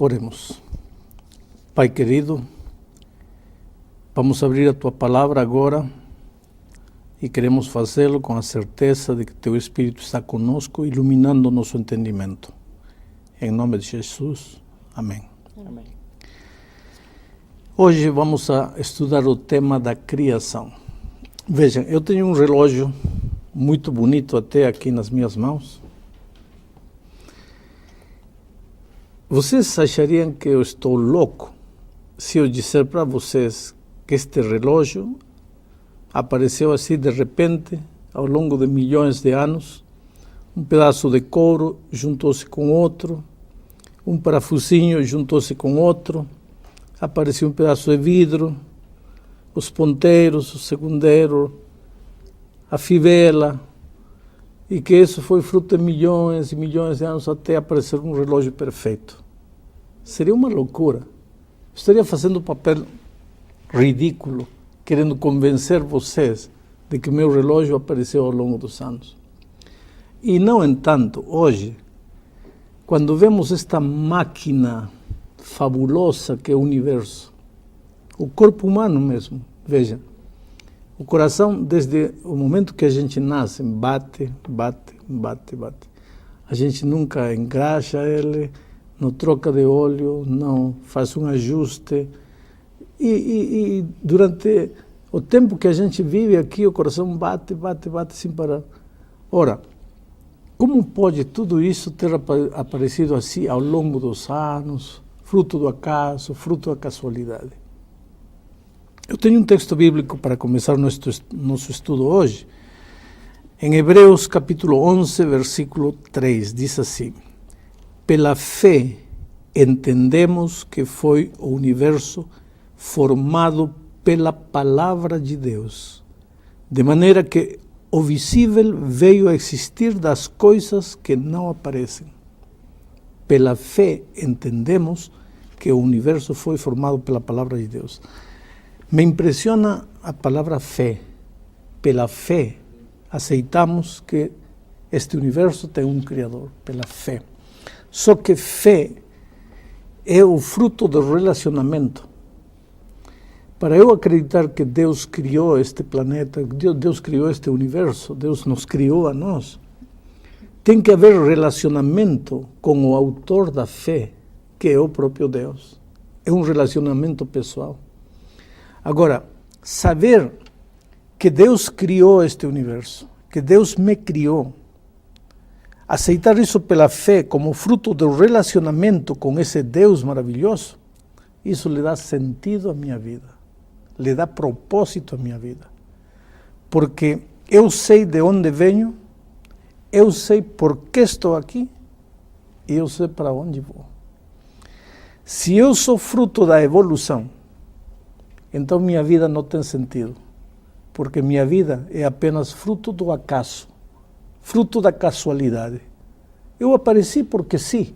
Oremos. Pai querido, vamos abrir a Tua Palavra agora e queremos fazê-lo com a certeza de que Teu Espírito está conosco, iluminando nosso entendimento. Em nome de Jesus, amém. Amém. Hoje vamos a estudar o tema da criação. Vejam, eu tenho um relógio muito bonito até aqui nas minhas mãos. Vocês achariam que eu estou louco se eu disser para vocês que este relógio apareceu assim de repente, ao longo de milhões de anos? Um pedaço de couro juntou-se com outro, um parafusinho juntou-se com outro, apareceu um pedaço de vidro, os ponteiros, o segundero, a fivela, e que isso foi fruto de milhões e milhões de anos até aparecer um relógio perfeito. Seria uma loucura. Eu estaria fazendo um papel ridículo, querendo convencer vocês de que meu relógio apareceu ao longo dos anos. E, no entanto, hoje, quando vemos esta máquina fabulosa que é o universo, o corpo humano mesmo, veja, o coração, desde o momento que a gente nasce, bate, bate, bate, bate. A gente nunca engraxa ele, não troca de óleo, não faz um ajuste. E durante o tempo que a gente vive aqui, o coração bate, bate, bate sem parar. Ora, como pode tudo isso ter aparecido assim ao longo dos anos, fruto do acaso, fruto da casualidade? Eu tenho um texto bíblico para começar nosso estudo hoje. Em Hebreus capítulo 11, versículo 3, diz assim: pela fé entendemos que foi o universo formado pela palavra de Deus, de maneira que o visível veio a existir das coisas que não aparecem. Pela fé entendemos que o universo foi formado pela palavra de Deus. Me impressiona a palavra fé. Pela fé aceitamos que este universo tem um Criador, pela fé. Só que fé é o fruto do relacionamento. Para eu acreditar que Deus criou este planeta, Deus criou este universo, Deus nos criou a nós, tem que haver relacionamento com o autor da fé, que é o próprio Deus. É um relacionamento pessoal. Agora, saber que Deus criou este universo, que Deus me criou, aceitar isso pela fé como fruto do relacionamento com esse Deus maravilhoso, isso lhe dá sentido à minha vida, lhe dá propósito à minha vida. Porque eu sei de onde venho, eu sei por que estou aqui e eu sei para onde vou. Se eu sou fruto da evolução, então minha vida não tem sentido, porque minha vida é apenas fruto do acaso, fruto da casualidade. Eu apareci porque sim.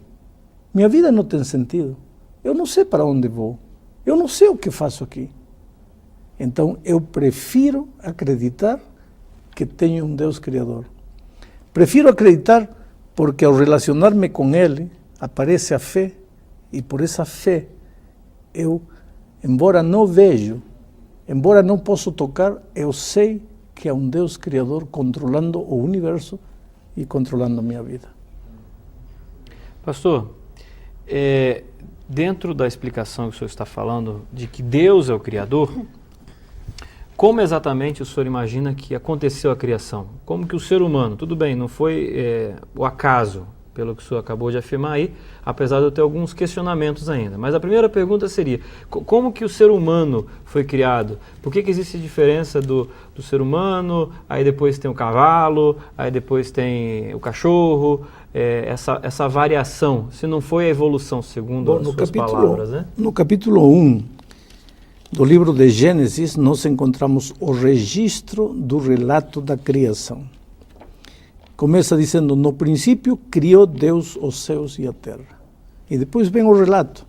Minha vida não tem sentido. Eu não sei para onde vou. Eu não sei o que faço aqui. Então eu prefiro acreditar que tenho um Deus Criador. Prefiro acreditar porque ao relacionar-me com Ele, aparece a fé, e por essa fé eu, embora não vejo, embora não possa tocar, eu sei que há um Deus Criador controlando o universo e controlando a minha vida. Pastor, dentro da explicação que o senhor está falando de que Deus é o Criador, como exatamente o senhor imagina que aconteceu a criação? Como que o ser humano, tudo bem, não foi o acaso, pelo que o senhor acabou de afirmar aí, apesar de eu ter alguns questionamentos ainda. Mas a primeira pergunta seria, como que o ser humano foi criado? Por que existe diferença do ser humano, aí depois tem o cavalo, aí depois tem o cachorro, essa variação, se não foi a evolução, segundo as suas palavras, né? No capítulo 1 do livro de Gênesis, nós encontramos o registro do relato da criação. Começa dizendo, no princípio criou Deus os céus e a terra. E depois vem o relato.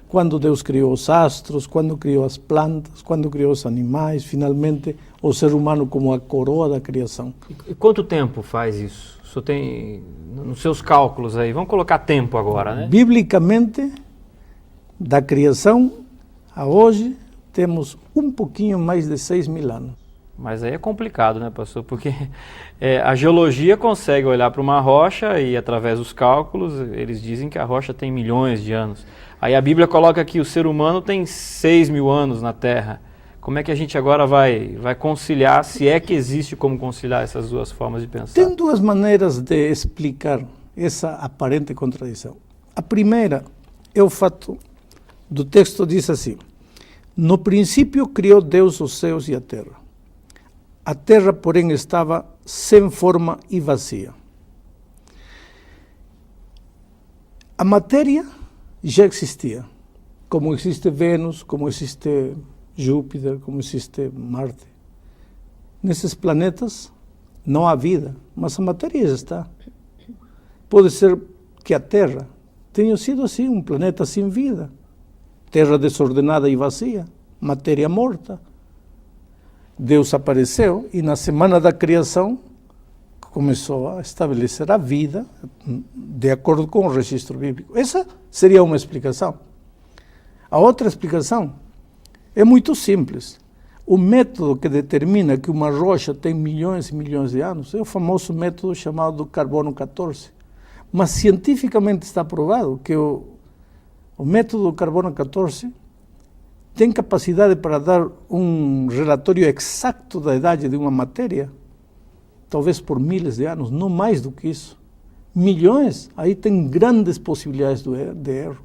Quando Deus criou os astros, quando criou as plantas, quando criou os animais, finalmente o ser humano como a coroa da criação. E quanto tempo faz isso? O senhor tem nos seus cálculos aí, vamos colocar tempo agora, né? Biblicamente, Da criação a hoje, temos um pouquinho mais de 6.000 anos. Mas aí é complicado, né, pastor? Porque a geologia consegue olhar para uma rocha e, através dos cálculos, eles dizem que a rocha tem milhões de anos. Aí a Bíblia coloca que o ser humano tem 6.000 anos na Terra. Como é que a gente agora vai conciliar, se é que existe como conciliar essas duas formas de pensar? Tem duas maneiras de explicar essa aparente contradição. A primeira é o fato do texto, diz assim: no princípio criou Deus os céus e a terra. A terra, porém, estava sem forma e vazia. A matéria já existia, como existe Vênus, como existe Júpiter, como existe Marte. Nesses planetas não há vida, mas a matéria já está. Pode ser que a Terra tenha sido assim, um planeta sem vida. Terra desordenada e vazia, matéria morta. Deus apareceu e na semana da criação começou a estabelecer a vida de acordo com o registro bíblico. Essa seria uma explicação. A outra explicação é muito simples. O método que determina que uma rocha tem milhões e milhões de anos é o famoso método chamado carbono 14. Mas cientificamente está provado que o método carbono 14 tem capacidade para dar um relatório exato da idade de uma matéria, talvez por miles de anos, não mais do que isso. Milhões, aí tem grandes possibilidades de erro.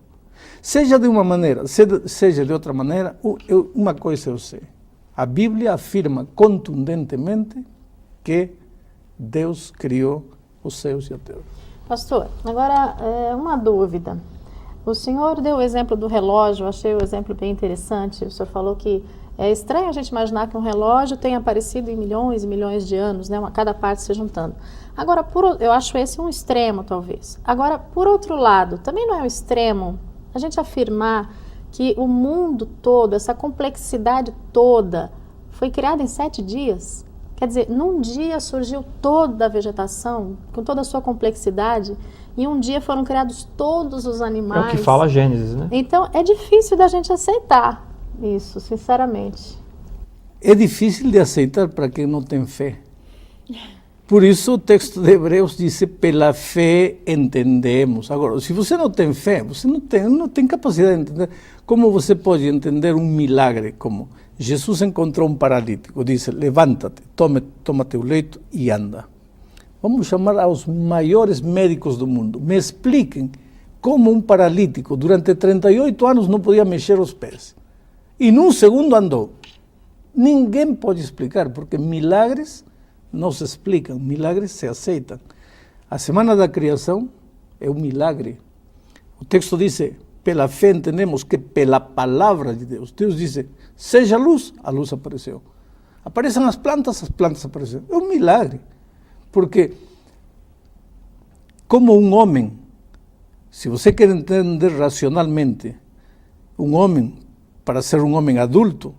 Seja de uma maneira, seja de outra maneira, uma coisa eu sei. A Bíblia afirma contundentemente que Deus criou os céus e a terra. Pastor, agora uma dúvida. O senhor deu o exemplo do relógio, eu achei o exemplo bem interessante. O senhor falou que é estranho a gente imaginar que um relógio tenha aparecido em milhões e milhões de anos, né? Cada parte se juntando. Agora, eu acho esse um extremo, talvez. Agora, por outro lado, também não é um extremo a gente afirmar que o mundo todo, essa complexidade toda, foi criada em 7 dias? Quer dizer, num dia surgiu toda a vegetação, com toda a sua complexidade, e um dia foram criados todos os animais. É o que fala Gênesis, né? Então, é difícil da gente aceitar isso, sinceramente. É difícil de aceitar para quem não tem fé. Por isso o texto de Hebreus diz, pela fé entendemos. Agora, se você não tem fé, você não tem capacidade de entender. Como você pode entender um milagre como Jesus encontrou um paralítico, disse, levanta-te, toma teu leito e anda. Vamos chamar aos maiores médicos do mundo. Me expliquem como um paralítico, durante 38 anos, não podia mexer os pés. E num segundo andou. Ninguém pode explicar, porque milagres não se explicam, milagres se aceitam. A semana da criação é um milagre. O texto diz, pela fé entendemos que pela palavra de Deus. Deus diz, seja luz, a luz apareceu. Aparecem as plantas apareceram. É um milagre. Porque, como um homem, se você quer entender racionalmente, um homem, para ser um homem adulto,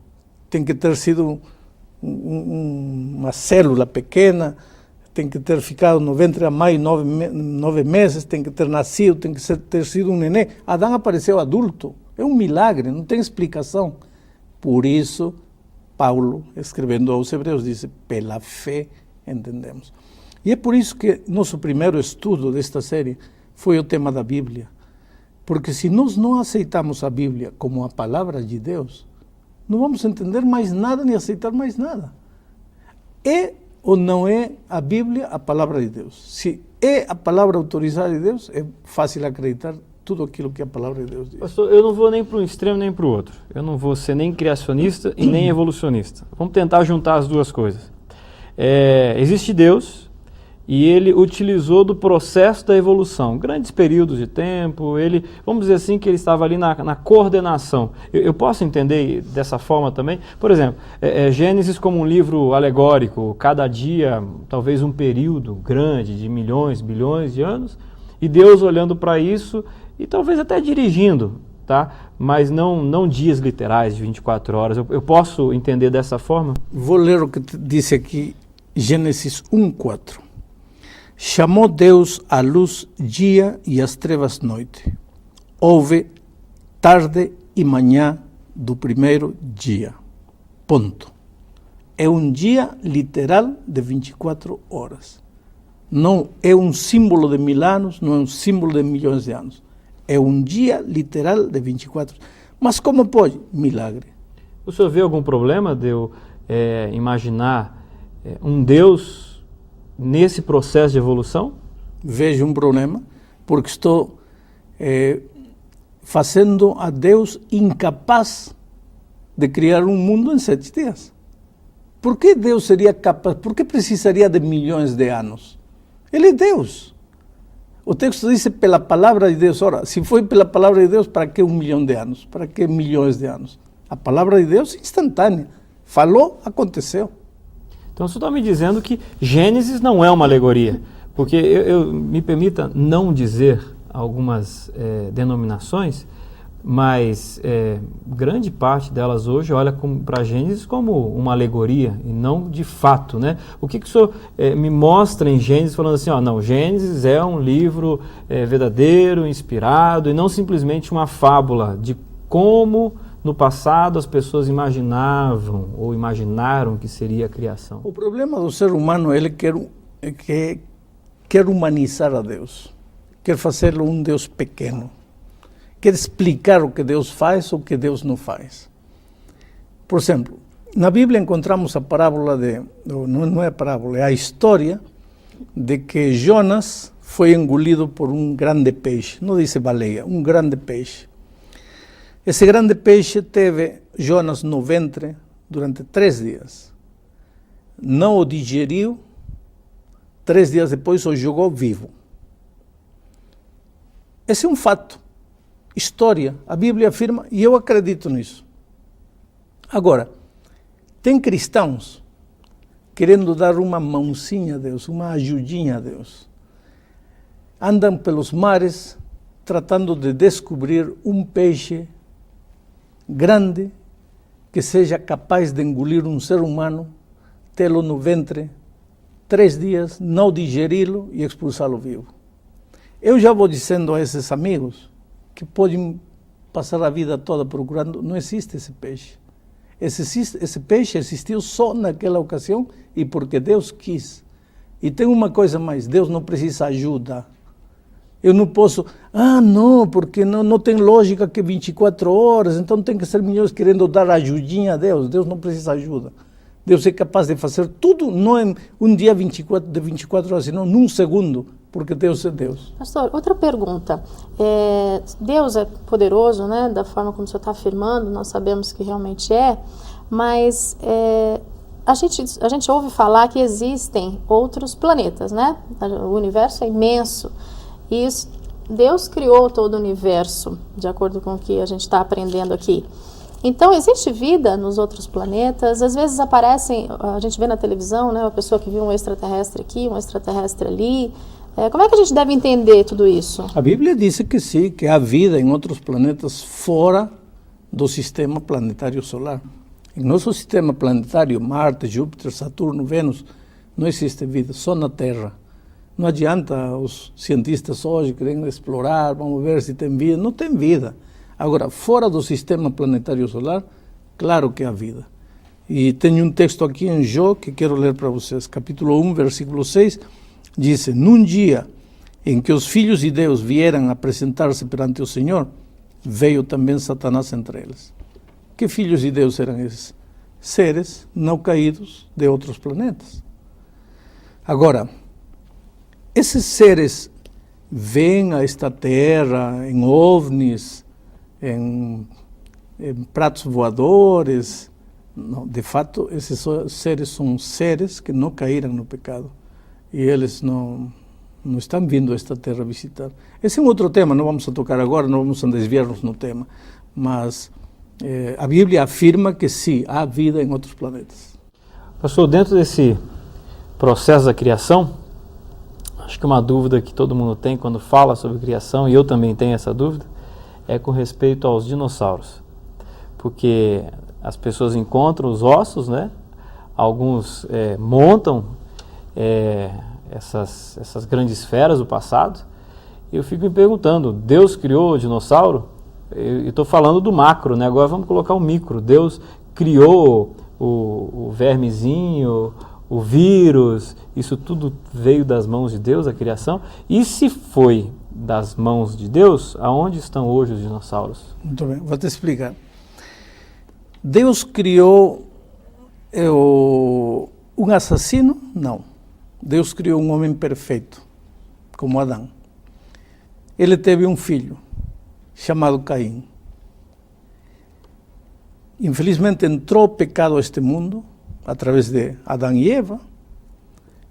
tem que ter sido uma célula pequena, tem que ter ficado no ventre da mãe 9 meses, tem que ter nascido, tem que ter sido um neném. Adão apareceu adulto. É um milagre, não tem explicação. Por isso, Paulo, escrevendo aos Hebreus, disse, pela fé entendemos. E é por isso que nosso primeiro estudo desta série foi o tema da Bíblia. Porque se nós não aceitamos a Bíblia como a palavra de Deus, não vamos entender mais nada nem aceitar mais nada. É ou não é a Bíblia a palavra de Deus? Se é a palavra autorizada de Deus, é fácil acreditar tudo aquilo que a palavra de Deus diz. Pastor, eu não vou nem para um extremo nem para o outro. Eu não vou ser nem criacionista e nem evolucionista. Vamos tentar juntar as duas coisas. Existe Deus e ele utilizou do processo da evolução, grandes períodos de tempo, vamos dizer assim, que ele estava ali na coordenação. Eu posso entender dessa forma também? Por exemplo, Gênesis como um livro alegórico, cada dia talvez um período grande de milhões, bilhões de anos, e Deus olhando para isso e talvez até dirigindo, tá? Mas não dias literais de 24 horas. Eu posso entender dessa forma? Vou ler o que disse aqui, Gênesis 1:4. Chamou Deus a luz dia e as trevas noite. Houve tarde e manhã do primeiro dia. Ponto. É um dia literal de 24 horas. Não é um símbolo de 1000 anos, não é um símbolo de milhões de anos. É um dia literal de 24 horas. Mas como pode? Milagre. O senhor vê algum problema de eu imaginar um Deus nesse processo de evolução? Vejo um problema, porque estou fazendo a Deus incapaz de criar um mundo em 7 dias. Por que Deus seria capaz? Por que precisaria de milhões de anos? Ele é Deus. O texto diz pela palavra de Deus. Ora, se foi pela palavra de Deus, para que 1 milhão de anos? Para que milhões de anos? A palavra de Deus é instantânea. Falou, aconteceu. Então, o senhor está me dizendo que Gênesis não é uma alegoria. Porque me permita não dizer algumas denominações, mas grande parte delas hoje olha para Gênesis como uma alegoria e não de fato, né? O que o senhor me mostra em Gênesis falando assim, não, Gênesis é um livro verdadeiro, inspirado e não simplesmente uma fábula de como no passado as pessoas imaginavam ou imaginaram que seria a criação. O problema do ser humano é que quer humanizar a Deus, quer fazê-lo um Deus pequeno. Quer explicar o que Deus faz ou o que Deus não faz. Por exemplo, na Bíblia encontramos a parábola não é a parábola, é a história de que Jonas foi engolido por um grande peixe, não diz baleia, um grande peixe. Esse grande peixe teve Jonas no ventre durante 3 dias. Não o digeriu, 3 dias depois o jogou vivo. Esse é um fato. História, a Bíblia afirma, e eu acredito nisso. Agora, tem cristãos querendo dar uma mãozinha a Deus, uma ajudinha a Deus. Andam pelos mares tratando de descobrir um peixe grande que seja capaz de engolir um ser humano, tê-lo no ventre 3 dias, não digeri-lo e expulsá-lo vivo. Eu já vou dizendo a esses amigos que podem passar a vida toda procurando, não existe esse peixe. Esse peixe existiu só naquela ocasião e porque Deus quis. E tem uma coisa mais, Deus não precisa ajuda. Eu não posso, não, porque não tem lógica que 24 horas, então tem que ser milhões querendo dar ajudinha a Deus. Deus não precisa ajuda. Deus é capaz de fazer tudo, não em um dia de 24 horas, senão num segundo, porque Deus é Deus. Pastor, outra pergunta. Deus é poderoso, né? Da forma como o senhor está afirmando, nós sabemos que realmente é, mas a gente ouve falar que existem outros planetas, né? O universo é imenso. E Deus criou todo o universo, de acordo com o que a gente está aprendendo aqui. Então, existe vida nos outros planetas? Às vezes aparecem, a gente vê na televisão, né, uma pessoa que viu um extraterrestre aqui, um extraterrestre ali. Como é que a gente deve entender tudo isso? A Bíblia diz que sim, que há vida em outros planetas fora do sistema planetário solar. Em nosso sistema planetário, Marte, Júpiter, Saturno, Vênus, não existe vida, só na Terra. Não adianta os cientistas hoje querendo explorar, vamos ver se tem vida. Não tem vida. Agora, fora do sistema planetário solar, claro que há vida. E tenho um texto aqui em Jó que quero ler para vocês. Capítulo 1, versículo 6, diz: num dia em que os filhos de Deus vieram apresentar-se perante o Senhor, veio também Satanás entre eles. Que filhos de Deus eram esses? Seres não caídos de outros planetas. Agora, esses seres vêm a esta terra em ovnis, em pratos voadores. Não, de fato, esses seres são seres que não caíram no pecado. E eles não estão vindo a esta terra visitar. Esse é um outro tema, não vamos a tocar agora, não vamos a desviar-nos no tema. Mas a Bíblia afirma que sim, há vida em outros planetas. Pastor, dentro desse processo da criação, acho que uma dúvida que todo mundo tem quando fala sobre criação, e eu também tenho essa dúvida, é com respeito aos dinossauros. Porque as pessoas encontram os ossos, né? Alguns montam essas grandes feras do passado, e eu fico me perguntando, Deus criou o dinossauro? eu estou falando do macro, né? Agora vamos colocar o micro. Deus criou o vermezinho, o vírus, isso tudo veio das mãos de Deus, a criação. E se foi das mãos de Deus, aonde estão hoje os dinossauros? Muito bem, vou te explicar. Deus criou um assassino? Não. Deus criou um homem perfeito, como Adão. Ele teve um filho, chamado Caim. Infelizmente entrou o pecado a este mundo, através de Adão e Eva,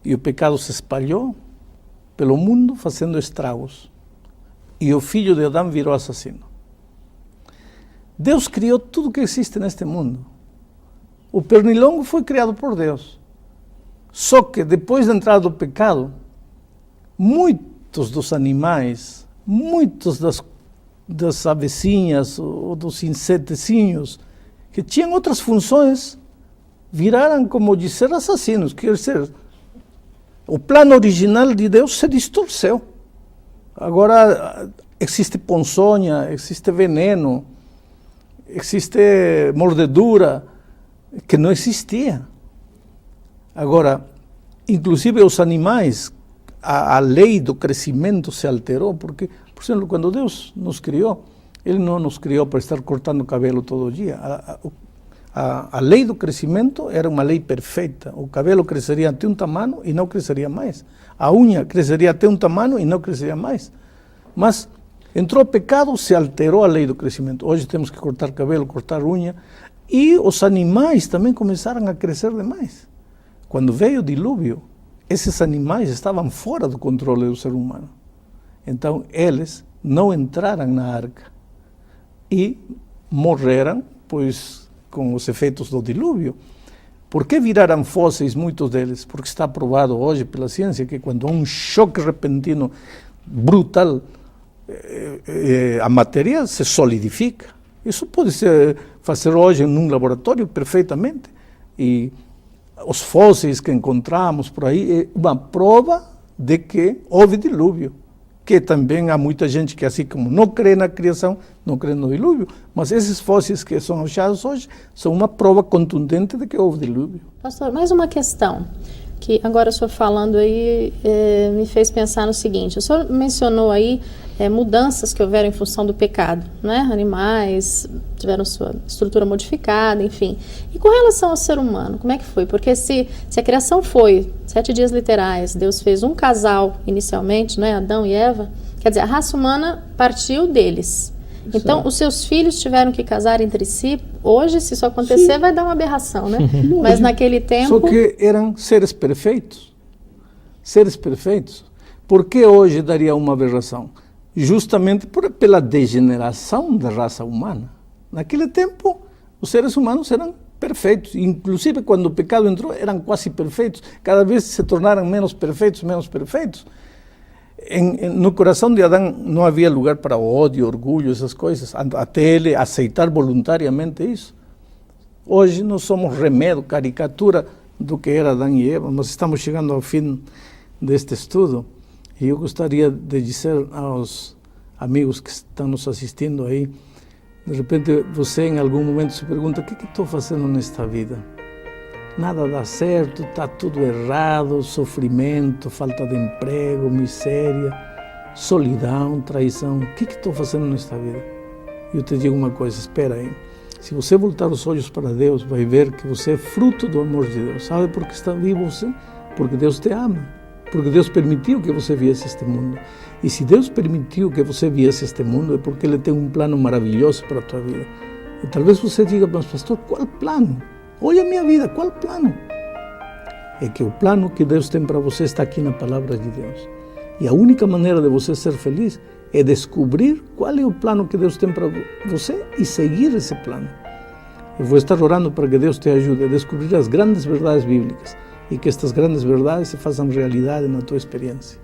e o pecado se espalhou pelo mundo, fazendo estragos. E o filho de Adão virou assassino. Deus criou tudo que existe neste mundo. O pernilongo foi criado por Deus. Só que depois da entrada do pecado, muitos dos animais, muitos das avecinhas ou dos insetezinhos que tinham outras funções, viraram, como dizer, assassinos. Quer dizer, o plano original de Deus se distorceu. Agora existe ponçonha, existe veneno, existe mordedura, que não existia. Agora, inclusive os animais, a lei do crescimento se alterou, porque, por exemplo, quando Deus nos criou, Ele não nos criou para estar cortando o cabelo todo dia. A lei do crescimento era uma lei perfeita. O cabelo cresceria até um tamanho e não cresceria mais. A unha cresceria até um tamanho e não cresceria mais. Mas entrou o pecado, se alterou a lei do crescimento. Hoje temos que cortar cabelo, cortar unha. E os animais também começaram a crescer demais. Quando veio o dilúvio, esses animais estavam fora do controle do ser humano. Então eles não entraram na arca e morreram, pois, com os efeitos do dilúvio. Por que viraram fósseis muitos deles? Porque está provado hoje pela ciência que quando há um choque repentino brutal, a matéria se solidifica. Isso pode ser fazer hoje em um laboratório perfeitamente. E os fósseis que encontramos por aí é uma prova de que houve dilúvio. Que também há muita gente que, assim como não crê na criação, não crê no dilúvio, mas esses fósseis que são achados hoje são uma prova contundente de que houve dilúvio. Pastor, mais uma questão, que agora o senhor falando aí me fez pensar no seguinte: o senhor mencionou aí mudanças que houveram em função do pecado, né? Animais tiveram sua estrutura modificada, enfim. E com relação ao ser humano, como é que foi? Porque se a criação foi 7 dias literais, Deus fez um casal inicialmente, né? Adão e Eva, quer dizer, a raça humana partiu deles. Então, os seus filhos tiveram que casar entre si. Hoje, se isso acontecer, vai dar uma aberração, né? Mas naquele tempo... Só que eram seres perfeitos. Seres perfeitos. Por que hoje daria uma aberração? Justamente pela degeneração da raça humana. Naquele tempo, os seres humanos eram perfeitos. Inclusive, quando o pecado entrou, eram quase perfeitos. Cada vez se tornaram menos perfeitos, menos perfeitos. No coração de Adão não havia lugar para ódio, orgulho, essas coisas, até ele aceitar voluntariamente isso. Hoje nós somos remédio, caricatura do que era Adão e Eva. Nós estamos chegando ao fim deste estudo e eu gostaria de dizer aos amigos que estão nos assistindo aí, de repente você em algum momento se pergunta: o que estou fazendo nesta vida? Nada dá certo, está tudo errado, sofrimento, falta de emprego, miséria, solidão, traição. O que estou fazendo nesta vida? Eu te digo uma coisa, espera aí. Se você voltar os olhos para Deus, vai ver que você é fruto do amor de Deus. Sabe por que está vivo você? Porque Deus te ama. Porque Deus permitiu que você viesse este mundo. E se Deus permitiu que você viesse este mundo, é porque Ele tem um plano maravilhoso para a tua vida. E talvez você diga: mas pastor, qual plano? Olha a minha vida, qual plano? É que o plano que Deus tem para você está aqui na palavra de Deus. E a única maneira de você ser feliz é descobrir qual é o plano que Deus tem para você e seguir esse plano. Eu vou estar orando para que Deus te ajude a descobrir as grandes verdades bíblicas e que estas grandes verdades se façam realidade na tua experiência.